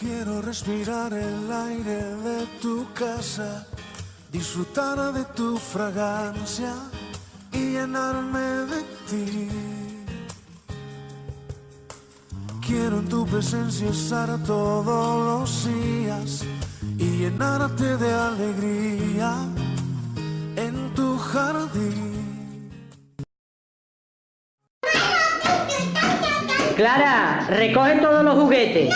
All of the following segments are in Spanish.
Quiero respirar el aire de tu casa, disfrutar de tu fragancia y llenarme de ti. Quiero en tu presencia estar todos los días y llenarte de alegría en tu jardín. Clara, recoge todos los juguetes.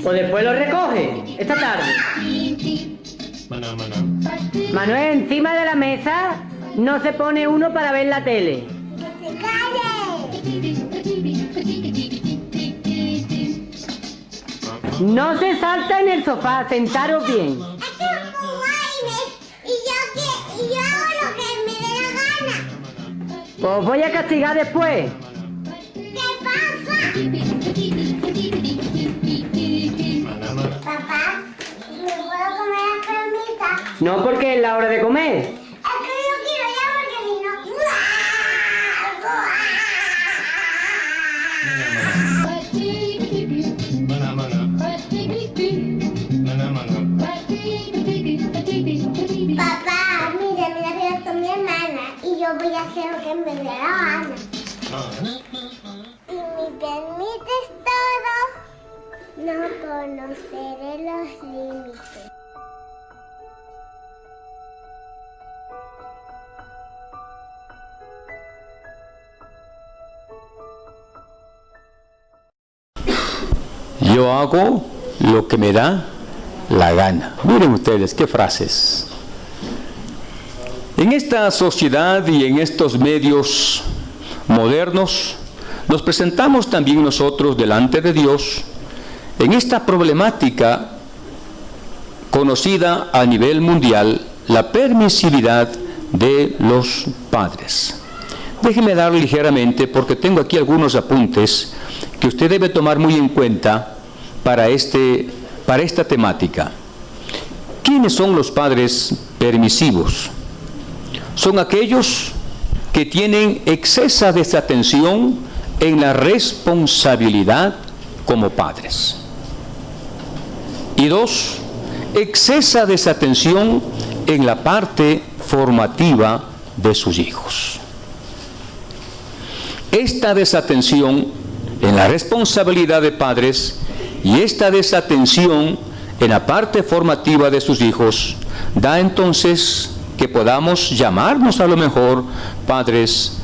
O después los recoge, esta tarde. Manuel, encima de la mesa no se pone uno para ver la tele. ¡Que se calle! No se salta en el sofá, sentaros bien. Es que un aire y yo hago lo que me dé la gana. Os voy a castigar después. ¿Qué pasa? Papá, ¿me puedo comer las palmitas? No, porque es la hora de comer. Es que yo quiero ya porque si no... Papá, mira que con mi hermana y yo voy a hacer lo que me dé la gana. Si me permites todo, no conoceré los límites. Yo hago lo que me da la gana. Miren ustedes qué frases. En esta sociedad y en estos medios modernos, nos presentamos también nosotros delante de Dios en esta problemática conocida a nivel mundial, la permisividad de los padres. Déjeme dar ligeramente, porque tengo aquí algunos apuntes que usted debe tomar muy en cuenta para esta temática. ¿Quiénes son los padres permisivos? Son aquellos que tienen excesa desatención en la responsabilidad como padres. Y dos, excesa desatención en la parte formativa de sus hijos. Esta desatención en la responsabilidad de padres y esta desatención en la parte formativa de sus hijos da entonces que podamos llamarnos a lo mejor padres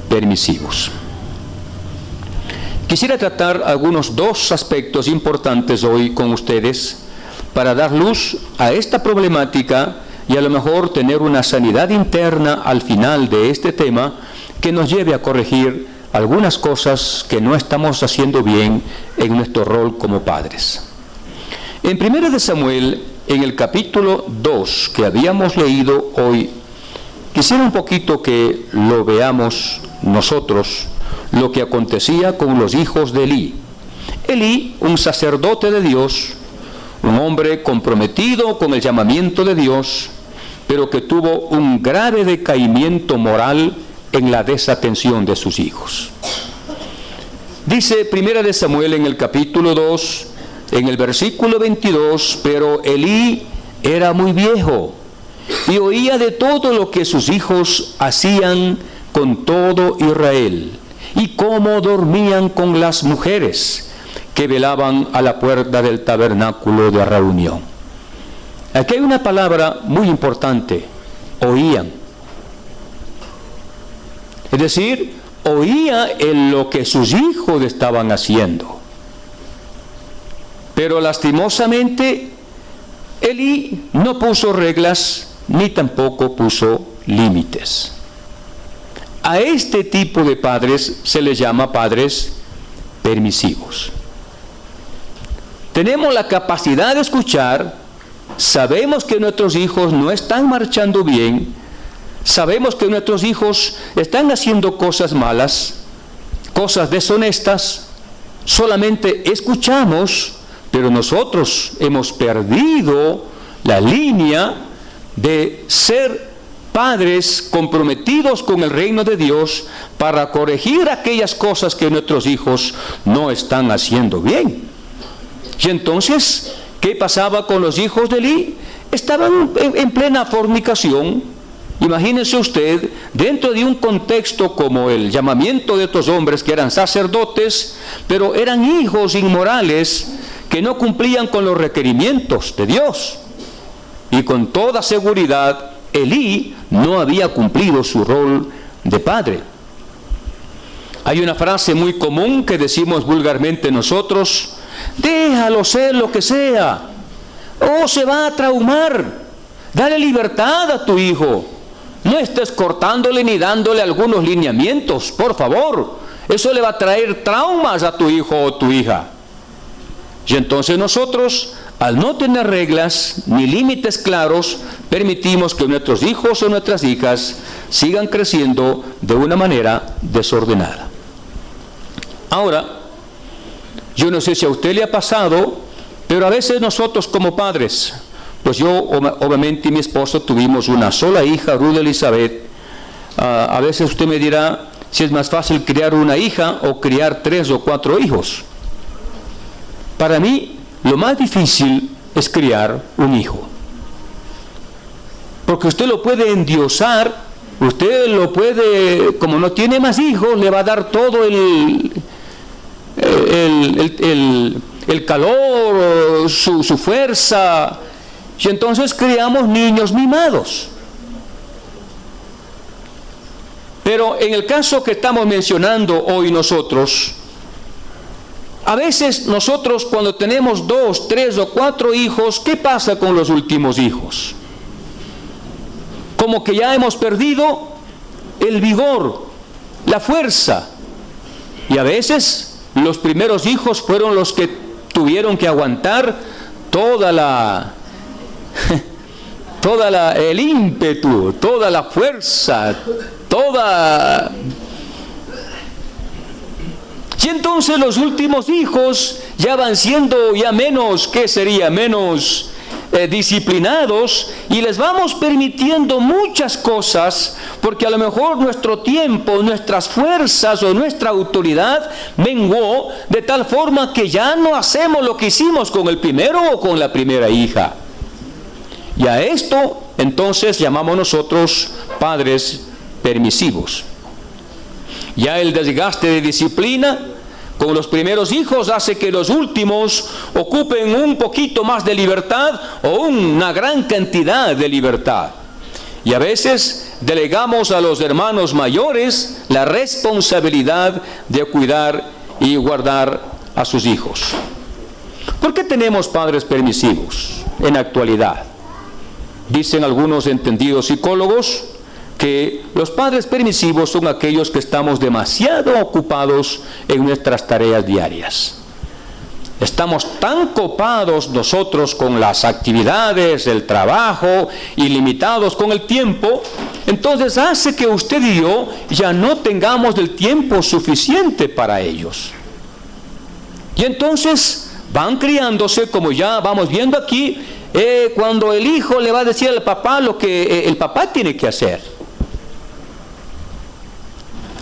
permisivos. Quisiera tratar algunos dos aspectos importantes hoy con ustedes para dar luz a esta problemática y a lo mejor tener una sanidad interna al final de este tema que nos lleve a corregir algunas cosas que no estamos haciendo bien en nuestro rol como padres. En 1 Samuel, en el capítulo 2 que habíamos leído hoy, quisiera un poquito que lo veamos nosotros, lo que acontecía con los hijos de Elí. Elí, un sacerdote de Dios, un hombre comprometido con el llamamiento de Dios, pero que tuvo un grave decaimiento moral en la desatención de sus hijos. Dice 1 Samuel en el capítulo 2, en el versículo 22, pero Elí era muy viejo y oía de todo lo que sus hijos hacían con todo Israel y cómo dormían con las mujeres que velaban a la puerta del tabernáculo de reunión. Aquí hay una palabra muy importante, oían. Es decir, oía en lo que sus hijos estaban haciendo. Pero lastimosamente, Elí no puso reglas ni tampoco puso límites. A este tipo de padres se les llama padres permisivos. Tenemos la capacidad de escuchar, sabemos que nuestros hijos no están marchando bien, sabemos que nuestros hijos están haciendo cosas malas, cosas deshonestas, solamente escuchamos, pero nosotros hemos perdido la línea de ser padres comprometidos con el reino de Dios para corregir aquellas cosas que nuestros hijos no están haciendo bien. Y entonces, ¿qué pasaba con los hijos de Elí? Estaban en plena fornicación. Imagínense usted, dentro de un contexto como el llamamiento de estos hombres que eran sacerdotes, pero eran hijos inmorales que no cumplían con los requerimientos de Dios. Y con toda seguridad, Elí no había cumplido su rol de padre. Hay una frase muy común que decimos vulgarmente nosotros: déjalo ser lo que sea, o se va a traumar. Dale libertad a tu hijo. No estés cortándole ni dándole algunos lineamientos, por favor. Eso le va a traer traumas a tu hijo o tu hija. Y entonces nosotros, al no tener reglas ni límites claros, permitimos que nuestros hijos o nuestras hijas sigan creciendo de una manera desordenada. Ahora, yo no sé si a usted le ha pasado, pero a veces nosotros como padres, pues yo obviamente y mi esposo tuvimos una sola hija, Ruth Elizabeth. A veces usted me dirá si es más fácil criar una hija o criar 3 o 4 hijos. Para mí, lo más difícil es criar un hijo. Porque usted lo puede endiosar, usted lo puede, como no tiene más hijos, le va a dar todo el calor, su fuerza, y entonces criamos niños mimados. Pero en el caso que estamos mencionando hoy nosotros, a veces nosotros cuando tenemos 2, 3 o 4 hijos, ¿qué pasa con los últimos hijos? Como que ya hemos perdido el vigor, la fuerza. Y a veces los primeros hijos fueron los que tuvieron que aguantar el ímpetu, toda la fuerza, Y entonces los últimos hijos ya van siendo ya menos, ¿qué sería? Menos disciplinados, y les vamos permitiendo muchas cosas, porque a lo mejor nuestro tiempo, nuestras fuerzas o nuestra autoridad menguó de tal forma que ya no hacemos lo que hicimos con el primero o con la primera hija. Y a esto entonces llamamos nosotros padres permisivos. Ya el desgaste de disciplina con los primeros hijos hace que los últimos ocupen un poquito más de libertad o una gran cantidad de libertad. Y a veces delegamos a los hermanos mayores la responsabilidad de cuidar y guardar a sus hijos. ¿Por qué tenemos padres permisivos en la actualidad? Dicen algunos entendidos psicólogos que los padres permisivos son aquellos que estamos demasiado ocupados en nuestras tareas diarias. Estamos tan copados nosotros con las actividades, el trabajo, y limitados con el tiempo, entonces hace que usted y yo ya no tengamos el tiempo suficiente para ellos. Y entonces van criándose, como ya vamos viendo aquí, cuando el hijo le va a decir al papá lo que el papá tiene que hacer.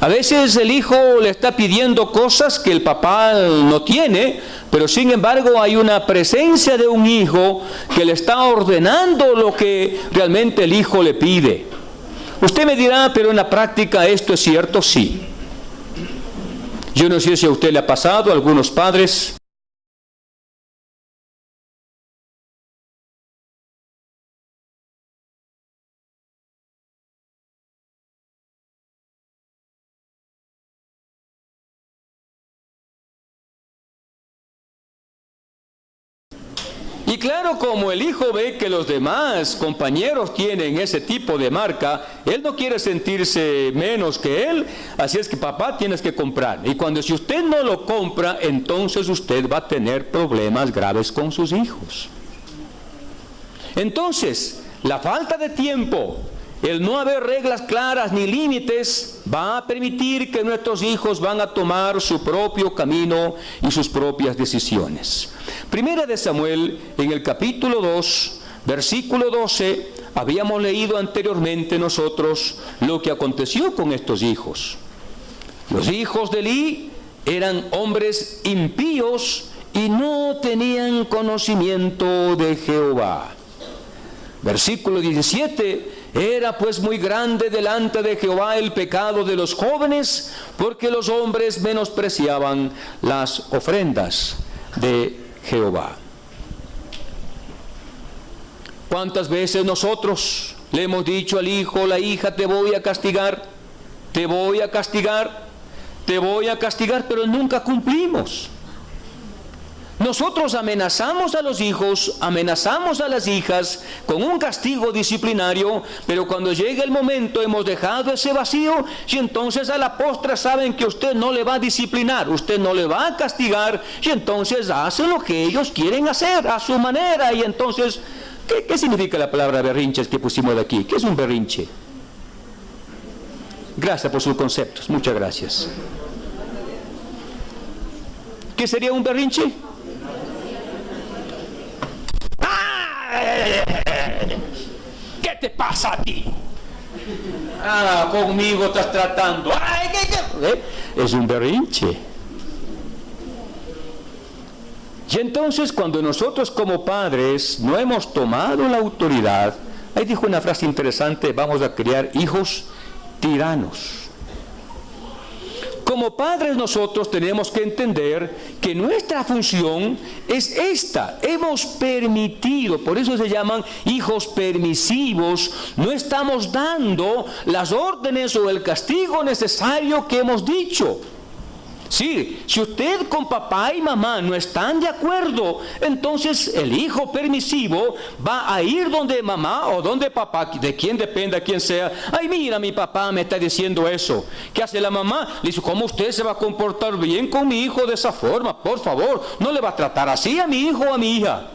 A veces el hijo le está pidiendo cosas que el papá no tiene, pero sin embargo hay una presencia de un hijo que le está ordenando lo que realmente el hijo le pide. Usted me dirá, pero en la práctica esto es cierto, sí. Yo no sé si a usted le ha pasado, a algunos padres. Y claro, como el hijo ve que los demás compañeros tienen ese tipo de marca, él no quiere sentirse menos que él, así es que papá tienes que comprar. Y cuando si usted no lo compra, entonces usted va a tener problemas graves con sus hijos. Entonces, la falta de tiempo, el no haber reglas claras ni límites, va a permitir que nuestros hijos van a tomar su propio camino y sus propias decisiones. Primera de Samuel, en el capítulo 2, versículo 12, habíamos leído anteriormente nosotros lo que aconteció con estos hijos. Los hijos de Elí eran hombres impíos y no tenían conocimiento de Jehová. Versículo 17: era pues muy grande delante de Jehová el pecado de los jóvenes, porque los hombres menospreciaban las ofrendas de Jehová. ¿Cuántas veces nosotros le hemos dicho al hijo o la hija: te voy a castigar, te voy a castigar, te voy a castigar, pero nunca cumplimos? Nosotros amenazamos a los hijos, amenazamos a las hijas con un castigo disciplinario, pero cuando llega el momento hemos dejado ese vacío y entonces a la postre saben que usted no le va a disciplinar, usted no le va a castigar, y entonces hacen lo que ellos quieren hacer a su manera. Y entonces, ¿qué significa la palabra berrinches que pusimos de aquí? ¿Qué es un berrinche? Gracias por sus conceptos, muchas gracias. ¿Qué sería un berrinche? ¿Qué te pasa a ti? Conmigo estás tratando. Es un berrinche. Y entonces, cuando nosotros como padres no hemos tomado la autoridad, ahí dijo una frase interesante: vamos a criar hijos tiranos. Como padres nosotros tenemos que entender que nuestra función es esta. Hemos permitido, por eso se llaman hijos permisivos. No estamos dando las órdenes o el castigo necesario que hemos dicho. Sí, si usted con papá y mamá no están de acuerdo, entonces el hijo permisivo va a ir donde mamá o donde papá, de quien dependa, quien sea. Ay, mira, mi papá me está diciendo eso. ¿Qué hace la mamá? Le dice: ¿cómo usted se va a comportar bien con mi hijo de esa forma? Por favor, no le va a tratar así a mi hijo o a mi hija.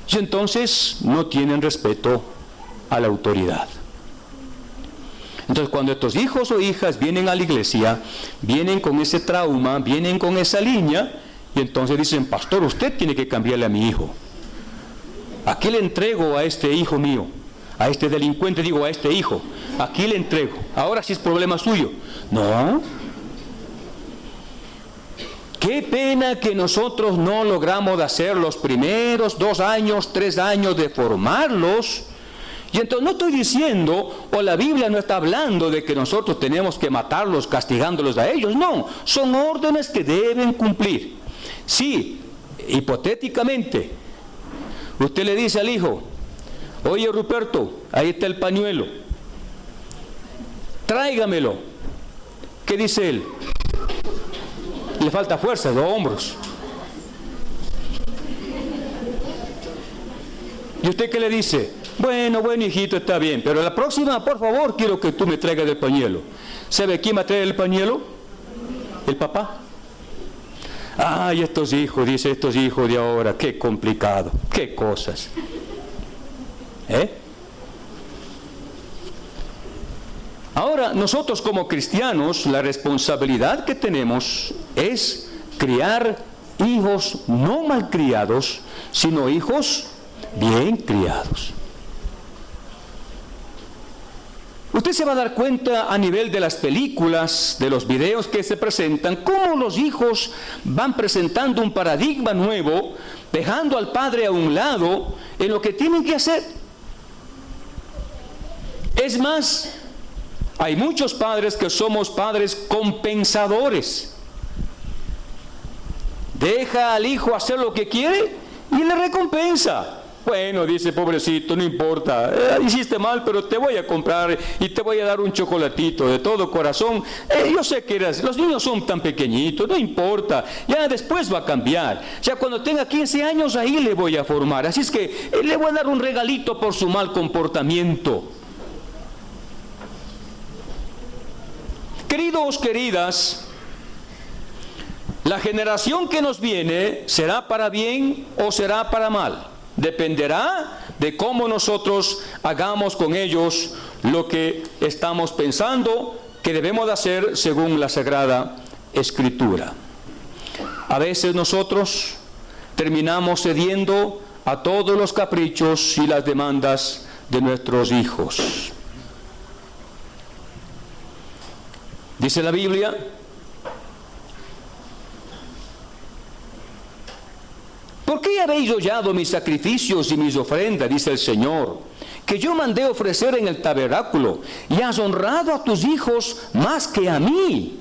Y entonces no tienen respeto a la autoridad. Entonces, cuando estos hijos o hijas vienen a la iglesia, vienen con ese trauma, vienen con esa línea, y entonces dicen: pastor, usted tiene que cambiarle a mi hijo. Aquí le entrego a este hijo mío, a este delincuente, digo, a este hijo, aquí le entrego. Ahora sí es problema suyo. No. Qué pena que nosotros no logramos hacer los primeros 2 años, 3 años de formarlos. Y entonces no estoy diciendo, o la Biblia no está hablando de que nosotros tenemos que matarlos castigándolos a ellos. No, son órdenes que deben cumplir. Sí, hipotéticamente, usted le dice al hijo: oye, Ruperto, ahí está el pañuelo, tráigamelo. ¿Qué dice él? Le falta fuerza, los hombros. ¿Y usted qué le dice? Bueno, hijito, está bien, pero la próxima, por favor, quiero que tú me traigas el pañuelo. ¿Sabe quién va a traer el pañuelo? El papá. Ay, estos hijos, dice, estos hijos de ahora, qué complicado, qué cosas. Ahora, nosotros como cristianos, la responsabilidad que tenemos es criar hijos no malcriados, sino hijos bien criados. Usted se va a dar cuenta a nivel de las películas, de los videos que se presentan, cómo los hijos van presentando un paradigma nuevo, dejando al padre a un lado en lo que tienen que hacer. Es más, hay muchos padres que somos padres compensadores. Deja al hijo hacer lo que quiere y le recompensa. Bueno, dice, pobrecito, no importa, hiciste mal, pero te voy a comprar y te voy a dar un chocolatito de todo corazón. Yo sé que los niños son tan pequeñitos, no importa, ya después va a cambiar. Ya cuando tenga 15 años, ahí le voy a formar. Así es que le voy a dar un regalito por su mal comportamiento. Queridos, queridas, la generación que nos viene será para bien o será para mal. Dependerá de cómo nosotros hagamos con ellos lo que estamos pensando que debemos de hacer según la Sagrada Escritura. A veces nosotros terminamos cediendo a todos los caprichos y las demandas de nuestros hijos. Dice la Biblia, ¿por qué habéis hollado mis sacrificios y mis ofrendas? Dice el Señor, que yo mandé ofrecer en el tabernáculo, y has honrado a tus hijos más que a mí,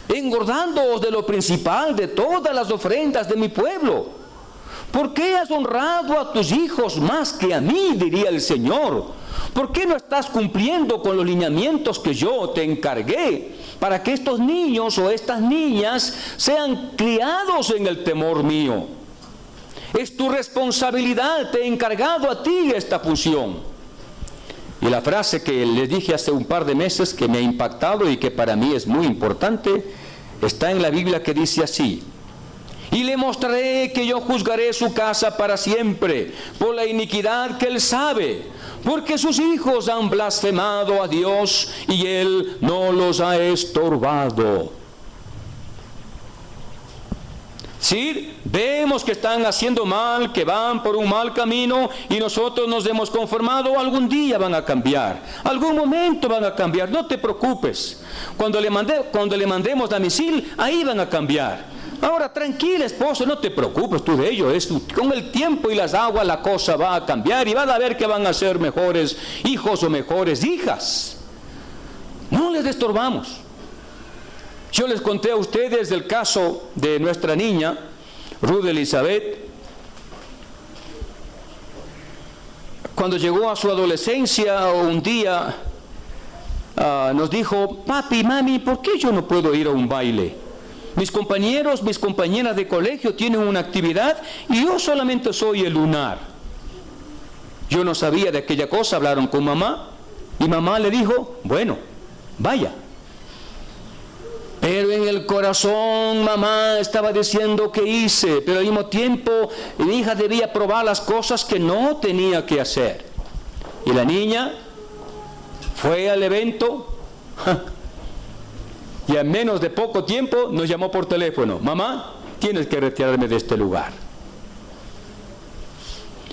engordándoos de lo principal de todas las ofrendas de mi pueblo. ¿Por qué has honrado a tus hijos más que a mí? Diría el Señor. ¿Por qué no estás cumpliendo con los lineamientos que yo te encargué para que estos niños o estas niñas sean criados en el temor mío? Es tu responsabilidad, te he encargado a ti esta función. Y la frase que les dije hace un par de meses que me ha impactado y que para mí es muy importante, está en la Biblia, que dice así: y le mostraré que yo juzgaré su casa para siempre por la iniquidad que él sabe, porque sus hijos han blasfemado a Dios y él no los ha estorbado. Sí, vemos que están haciendo mal, que van por un mal camino, y nosotros nos hemos conformado. Algún día van a cambiar, algún momento van a cambiar, no te preocupes. Cuando le mandemos la misil, ahí van a cambiar. Ahora, tranquila, esposo, no te preocupes tú de ello. Con el tiempo y las aguas la cosa va a cambiar y van a ver que van a ser mejores hijos o mejores hijas. No les estorbamos. Yo les conté a ustedes del caso de nuestra niña, Ruth Elizabeth. Cuando llegó a su adolescencia, un día nos dijo: papi, mami, ¿por qué yo no puedo ir a un baile? Mis compañeros, mis compañeras de colegio tienen una actividad y yo solamente soy el lunar. Yo no sabía de aquella cosa, hablaron con mamá y mamá le dijo: bueno, vaya. Pero en el corazón mamá estaba diciendo: ¿qué hice? Pero al mismo tiempo mi hija debía probar las cosas que no tenía que hacer. Y la niña fue al evento y en menos de poco tiempo nos llamó por teléfono: mamá, tienes que retirarme de este lugar.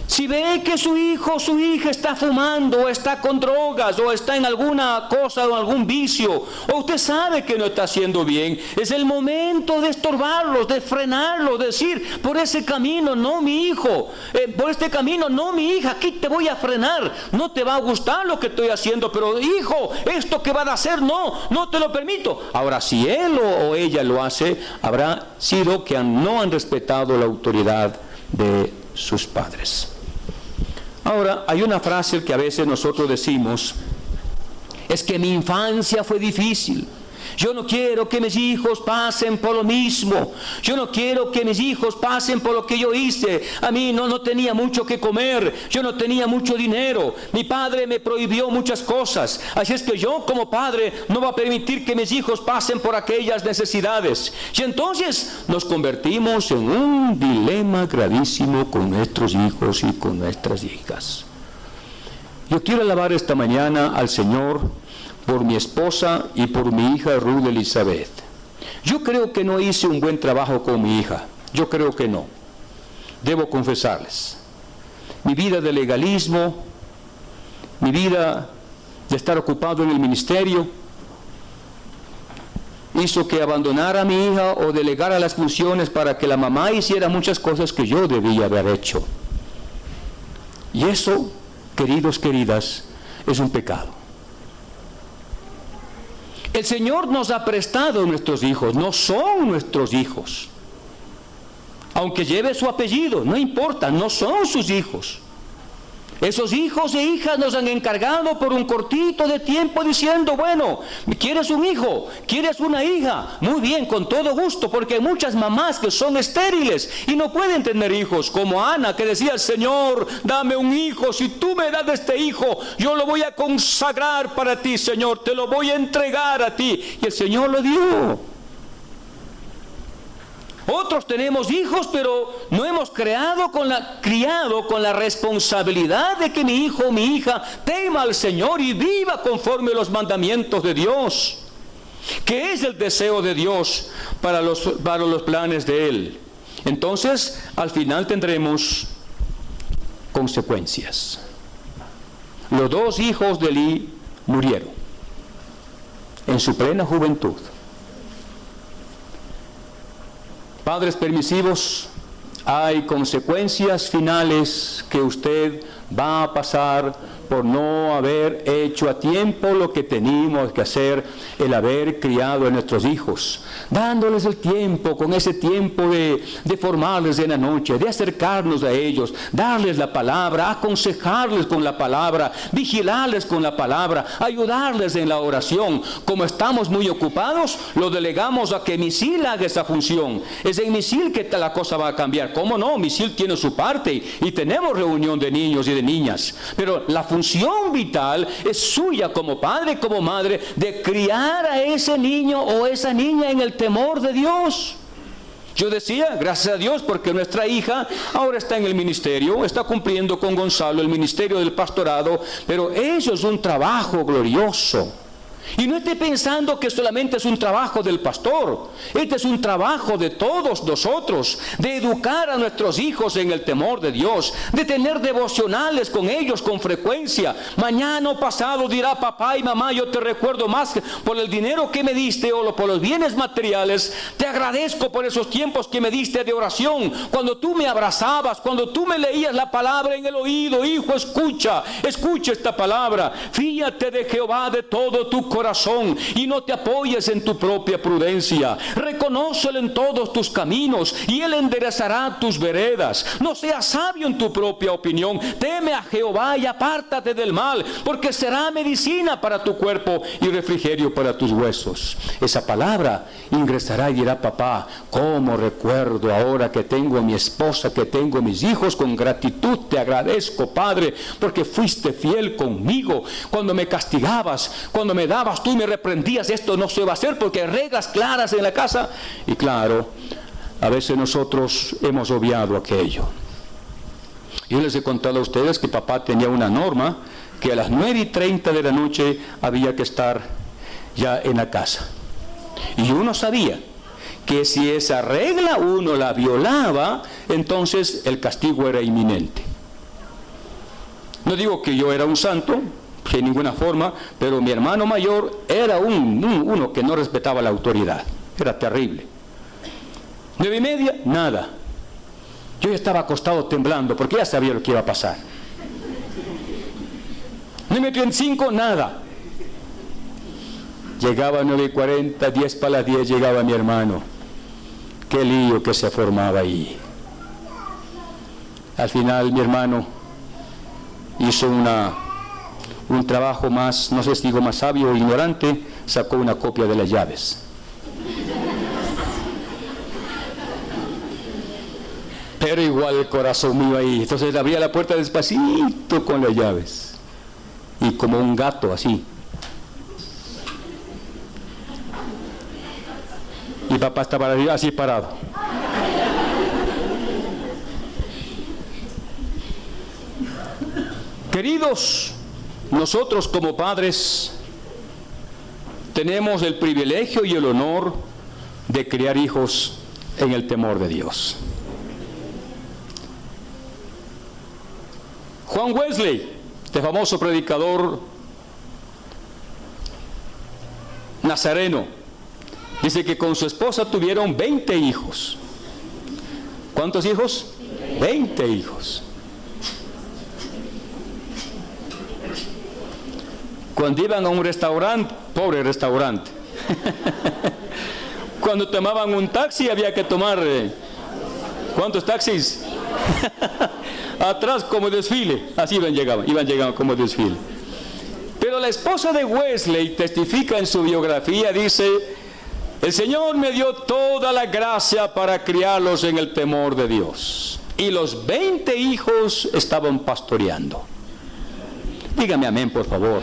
Si ve que su hijo o su hija está fumando, o está con drogas, o está en alguna cosa o algún vicio, o usted sabe que no está haciendo bien, es el momento de estorbarlos, de frenarlos, de decir: por ese camino no, mi hijo, por este camino no, mi hija, aquí te voy a frenar. No te va a gustar lo que estoy haciendo, pero hijo, esto que van a hacer no te lo permito. Ahora, si él o ella lo hace, habrá sido que no han respetado la autoridad de sus padres. Ahora, hay una frase que a veces nosotros decimos: es que mi infancia fue difícil. Yo no quiero que mis hijos pasen por lo mismo. Yo no quiero que mis hijos pasen por lo que yo hice. A mí no tenía mucho que comer. Yo no tenía mucho dinero. Mi padre me prohibió muchas cosas. Así es que yo, como padre, no voy a permitir que mis hijos pasen por aquellas necesidades. Y entonces nos convertimos en un dilema gravísimo con nuestros hijos y con nuestras hijas. Yo quiero alabar esta mañana al Señor por mi esposa y por mi hija Ruth Elizabeth. Yo creo que no hice un buen trabajo con mi hija. Yo creo que no. Debo confesarles. Mi vida de legalismo, mi vida de estar ocupado en el ministerio, hizo que abandonara a mi hija o delegara las funciones para que la mamá hiciera muchas cosas que yo debía haber hecho. Y eso, queridos, queridas, es un pecado. El Señor nos ha prestado nuestros hijos, no son nuestros hijos. Aunque lleve su apellido, no importa, no son sus hijos. Esos hijos e hijas nos han encargado por un cortito de tiempo diciendo: bueno, ¿quieres un hijo? ¿Quieres una hija? Muy bien, con todo gusto, porque hay muchas mamás que son estériles y no pueden tener hijos, como Ana, que decía: Señor, dame un hijo. Si tú me das este hijo, yo lo voy a consagrar para ti, Señor, te lo voy a entregar a ti. Y el Señor lo dio. Otros tenemos hijos, pero no hemos criado con la responsabilidad de que mi hijo o mi hija tema al Señor y viva conforme los mandamientos de Dios, que es el deseo de Dios para los planes de Él. Entonces, al final tendremos consecuencias. Los 2 hijos de Elí murieron en su plena juventud. Padres permisivos, hay consecuencias finales que usted va a pasar por no haber hecho a tiempo lo que teníamos que hacer, el haber criado a nuestros hijos, dándoles el tiempo, con ese tiempo de formarles en la noche, de acercarnos a ellos, darles la palabra, aconsejarles con la palabra, vigilarles con la palabra, ayudarles en la oración. Como estamos muy ocupados, lo delegamos a que Misil haga esa función. Es en Misil que la cosa va a cambiar. ¿Cómo no? Misil tiene su parte y tenemos reunión de niños y de niñas, pero la función vital es suya como padre, como madre, de criar a ese niño o esa niña en el temor de Dios. Yo decía, gracias a Dios, porque nuestra hija ahora está en el ministerio, está cumpliendo con Gonzalo el ministerio del pastorado, pero eso es un trabajo glorioso. Y no esté pensando que solamente es un trabajo del pastor. Este es un trabajo de todos nosotros, de educar a nuestros hijos en el temor de Dios, de tener devocionales con ellos con frecuencia. Mañana o pasado dirá papá y mamá, yo te recuerdo más por el dinero que me diste o por los bienes materiales. Te agradezco por esos tiempos que me diste de oración, cuando tú me abrazabas, cuando tú me leías la palabra en el oído. Hijo, escucha esta palabra. Fíate de Jehová de todo tu corazón y no te apoyes en tu propia prudencia. Reconócelo en todos tus caminos y Él enderezará tus veredas. No seas sabio en tu propia opinión. Teme a Jehová y apártate del mal, porque será medicina para tu cuerpo y refrigerio para tus huesos. Esa palabra ingresará y dirá, papá, cómo recuerdo ahora que tengo a mi esposa, que tengo a mis hijos, con gratitud te agradezco, Padre, porque fuiste fiel conmigo. Cuando me castigabas, cuando me dabas tú y me reprendías, esto no se va a hacer porque hay reglas claras en la casa. Y claro, a veces nosotros hemos obviado aquello. Yo les he contado a ustedes que papá tenía una norma que a las 9:30 de la noche había que estar ya en la casa. Y uno sabía que si esa regla uno la violaba, entonces el castigo era inminente. No digo que yo era un santo, de ninguna forma, pero mi hermano mayor era uno que no respetaba la autoridad. Era terrible. 9:30, nada. Yo ya estaba acostado temblando porque ya sabía lo que iba a pasar. 9:35, nada. Llegaba 9:40, 10 para las 10 llegaba mi hermano. Qué lío que se formaba ahí. Al final mi hermano hizo un trabajo más, no sé si digo más sabio o ignorante, sacó una copia de las llaves. Pero igual el corazón mío ahí. Entonces abría la puerta despacito con las llaves. Y como un gato así. Y papá estaba así parado. Queridos, nosotros como padres tenemos el privilegio y el honor de criar hijos en el temor de Dios. Juan Wesley, este famoso predicador nazareno, dice que con su esposa tuvieron 20 hijos. ¿Cuántos hijos? 20 hijos. Cuando iban a un restaurante, pobre restaurante, cuando tomaban un taxi había que tomar, ¿cuántos taxis? Atrás como desfile, así iban como desfile. Pero la esposa de Wesley testifica en su biografía, dice, el Señor me dio toda la gracia para criarlos en el temor de Dios. Y los 20 hijos estaban pastoreando. Dígame amén, por favor.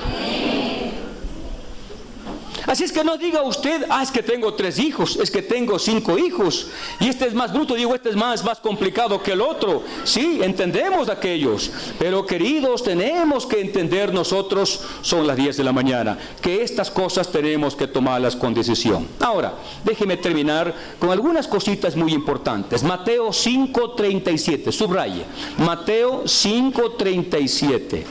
Así es que no diga usted, es que tengo 3 hijos, es que tengo 5 hijos, y este es más bruto, digo, este es más complicado que el otro. Sí, entendemos aquellos, pero queridos, tenemos que entender nosotros, son las 10 de la mañana, que estas cosas tenemos que tomarlas con decisión. Ahora, déjeme terminar con algunas cositas muy importantes. Mateo 5:37, subraye, Mateo 5:37.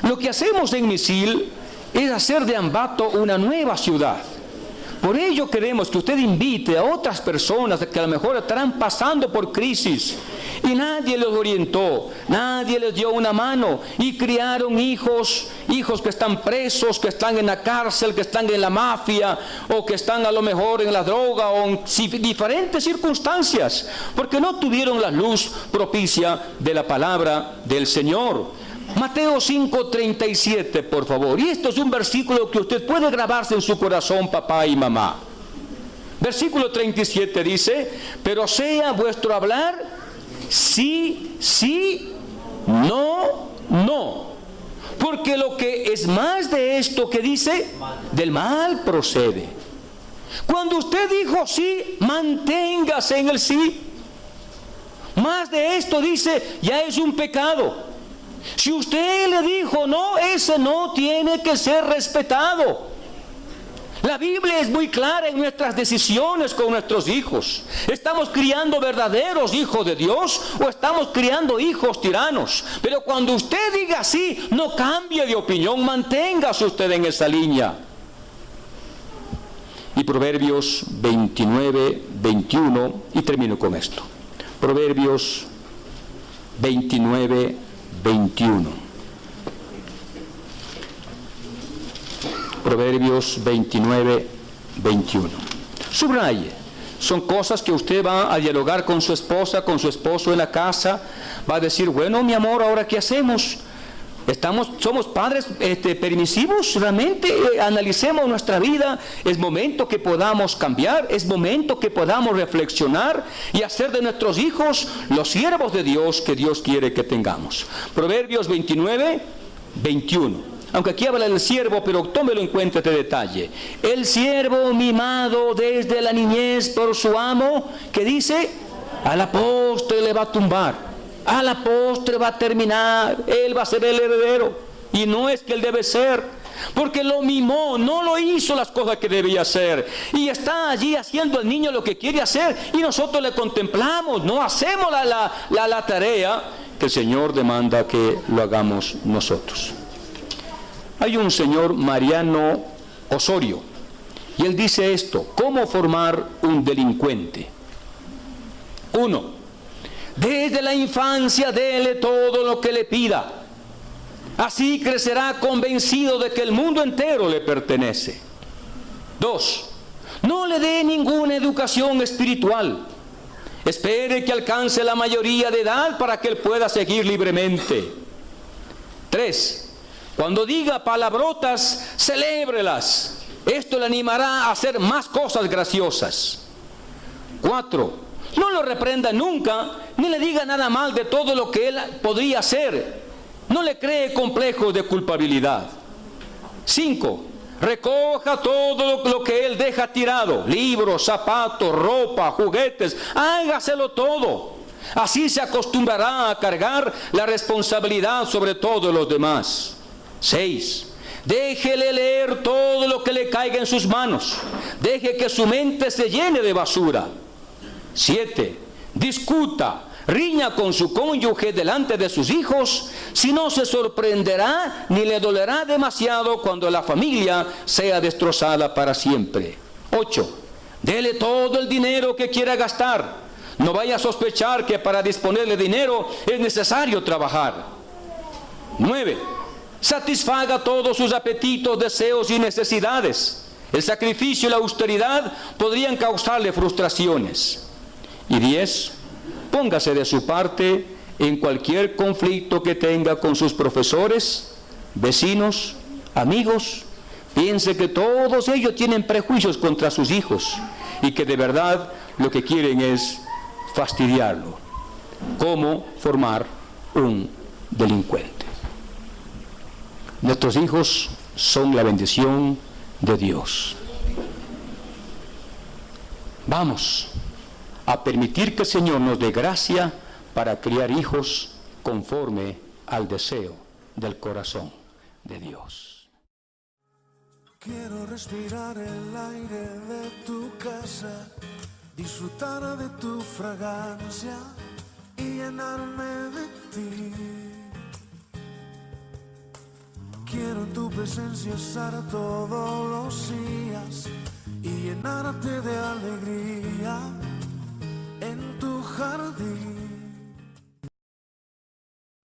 Lo que hacemos en Misil es hacer de Ambato una nueva ciudad. Por ello queremos que usted invite a otras personas que a lo mejor estarán pasando por crisis y nadie los orientó, nadie les dio una mano y criaron hijos que están presos, que están en la cárcel, que están en la mafia o que están a lo mejor en la droga o en diferentes circunstancias, porque no tuvieron la luz propicia de la palabra del Señor. Mateo 5:37, por favor. Y esto es un versículo que usted puede grabarse en su corazón, papá y mamá. Versículo 37 dice: pero sea vuestro hablar sí, sí, no, no. Porque lo que es más de esto que dice, del mal procede. Cuando usted dijo sí, manténgase en el sí. Más de esto dice, ya es un pecado. Si usted le dijo no, ese no tiene que ser respetado. La Biblia es muy clara en nuestras decisiones con nuestros hijos. ¿Estamos criando verdaderos hijos de Dios o estamos criando hijos tiranos? Pero cuando usted diga sí, no cambie de opinión, manténgase usted en esa línea. Y Proverbios 29:21, y termino con esto. Proverbios 29:21. Proverbios 29:21. Subraye. Son cosas que usted va a dialogar con su esposa, con su esposo en la casa. Va a decir, bueno, mi amor, ¿ahora qué hacemos? ¿Somos padres permisivos? Realmente analicemos nuestra vida. Es momento que podamos cambiar, es momento que podamos reflexionar y hacer de nuestros hijos los siervos de Dios que Dios quiere que tengamos. Proverbios 29:21. Aunque aquí habla del siervo, pero tómelo en cuenta este detalle. El siervo mimado desde la niñez por su amo, que dice, a la postre le va a tumbar. A la postre va a terminar, él va a ser el heredero, y no es que él debe ser, porque lo mimó, no lo hizo las cosas que debía hacer, y está allí haciendo al niño lo que quiere hacer, y nosotros le contemplamos, no hacemos la tarea que el Señor demanda que lo hagamos nosotros. Hay un señor Mariano Osorio, y él dice esto: ¿cómo formar un delincuente? 1. Desde la infancia dele todo lo que le pida. Así crecerá convencido de que el mundo entero le pertenece. 2. No le dé ninguna educación espiritual. Espere que alcance la mayoría de edad para que él pueda seguir libremente. 3. Cuando diga palabrotas, celébrelas. Esto le animará a hacer más cosas graciosas. 4. No lo reprenda nunca, ni le diga nada mal de todo lo que él podría hacer. No le cree complejos de culpabilidad. 5. Recoja todo lo que él deja tirado: libros, zapatos, ropa, juguetes. Hágaselo todo. Así se acostumbrará a cargar la responsabilidad sobre todos los demás. 6. Déjele leer todo lo que le caiga en sus manos. Deje que su mente se llene de basura. 7. Discuta, riña con su cónyuge delante de sus hijos, si no se sorprenderá ni le dolerá demasiado cuando la familia sea destrozada para siempre. 8. Dele todo el dinero que quiera gastar. No vaya a sospechar que para disponer de dinero es necesario trabajar. 9. Satisfaga todos sus apetitos, deseos y necesidades. El sacrificio y la austeridad podrían causarle frustraciones. Y 10. Póngase de su parte en cualquier conflicto que tenga con sus profesores, vecinos, amigos. Piense que todos ellos tienen prejuicios contra sus hijos y que de verdad lo que quieren es fastidiarlo. ¿Cómo formar un delincuente? Nuestros hijos son la bendición de Dios. Vamos a permitir que el Señor nos dé gracia para criar hijos conforme al deseo del corazón de Dios. Quiero respirar el aire de tu casa, disfrutar de tu fragancia y llenarme de ti. Quiero en tu presencia estar todos los días y llenarte de alegría en tu jardín.